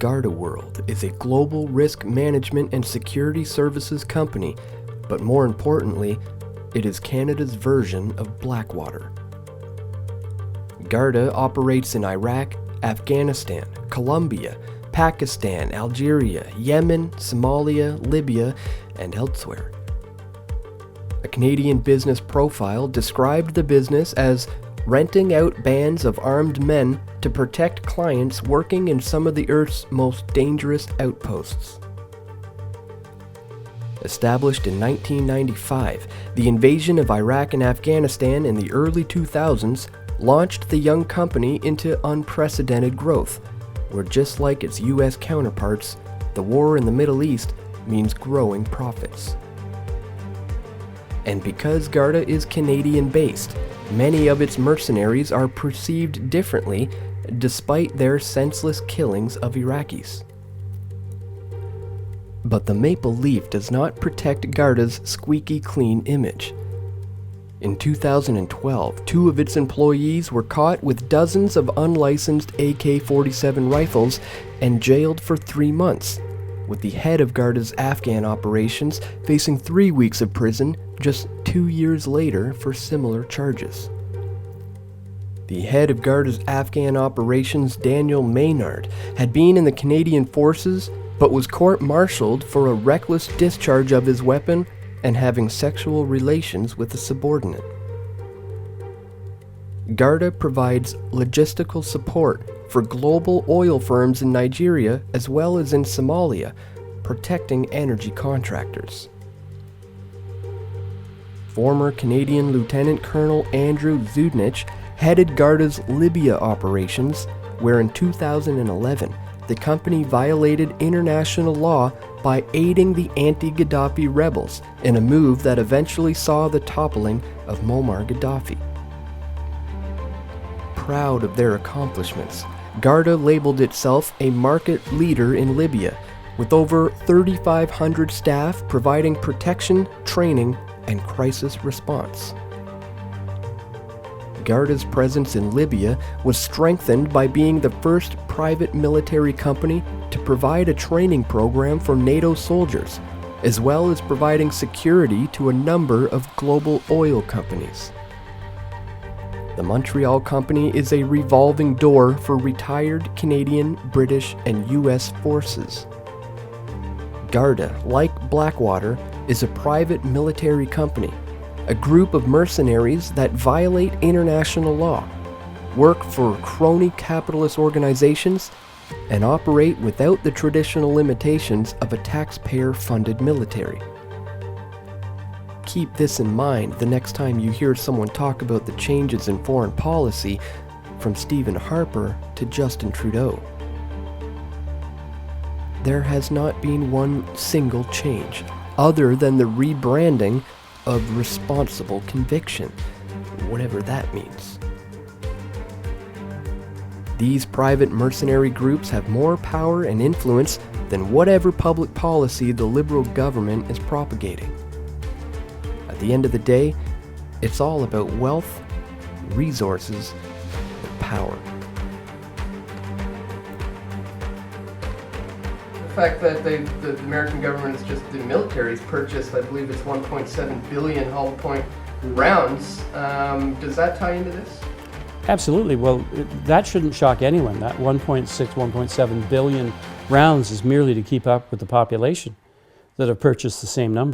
GardaWorld is a global risk management and security services company, but more importantly, it is Canada's version of Blackwater. Garda operates in Iraq, Afghanistan, Colombia, Pakistan, Algeria, Yemen, Somalia, Libya, and elsewhere. A Canadian business profile described the business as renting out bands of armed men to protect clients working in some of the Earth's most dangerous outposts. Established in 1995, the invasion of Iraq and Afghanistan in the early 2000s launched the young company into unprecedented growth, where just like its US counterparts, the war in the Middle East means growing profits. And because Garda is Canadian-based, many of its mercenaries are perceived differently despite their senseless killings of Iraqis. But the maple leaf does not protect Garda's squeaky clean image. In 2012, 2 of its employees were caught with dozens of unlicensed AK-47 rifles and jailed for 3 months, with the head of Garda's Afghan operations facing 3 weeks of prison just 2 years later for similar charges. The head of Garda's Afghan operations, Daniel Maynard, had been in the Canadian Forces but was court-martialed for a reckless discharge of his weapon and having sexual relations with a subordinate. Garda provides logistical support for global oil firms in Nigeria as well as in Somalia, protecting energy contractors. Former Canadian Lieutenant Colonel Andrew Zudnich headed Garda's Libya operations, where in 2011 the company violated international law by aiding the anti-Gaddafi rebels in a move that eventually saw the toppling of Muammar Gaddafi. Proud of their accomplishments, Garda labeled itself a market leader in Libya, with over 3,500 staff providing protection, training, and crisis response. Garda's presence in Libya was strengthened by being the first private military company to provide a training program for NATO soldiers, as well as providing security to a number of global oil companies. The Montreal company is a revolving door for retired Canadian, British, and US forces. Garda, like Blackwater, is a private military company, a group of mercenaries that violate international law, work for crony capitalist organizations, and operate without the traditional limitations of a taxpayer-funded military. Keep this in mind the next time you hear someone talk about the changes in foreign policy from Stephen Harper to Justin Trudeau. There has not been one single change, other than the rebranding of responsible conviction, whatever that means. These private mercenary groups have more power and influence than whatever public policy the Liberal government is propagating. At the end of the day, it's all about wealth, resources, and power. The fact that the American government is just, the military's purchased, I believe it's 1.7 billion hollow point rounds. Does that tie into this? Absolutely. Well, that shouldn't shock anyone. That 1.7 billion rounds is merely to keep up with the population that have purchased the same number.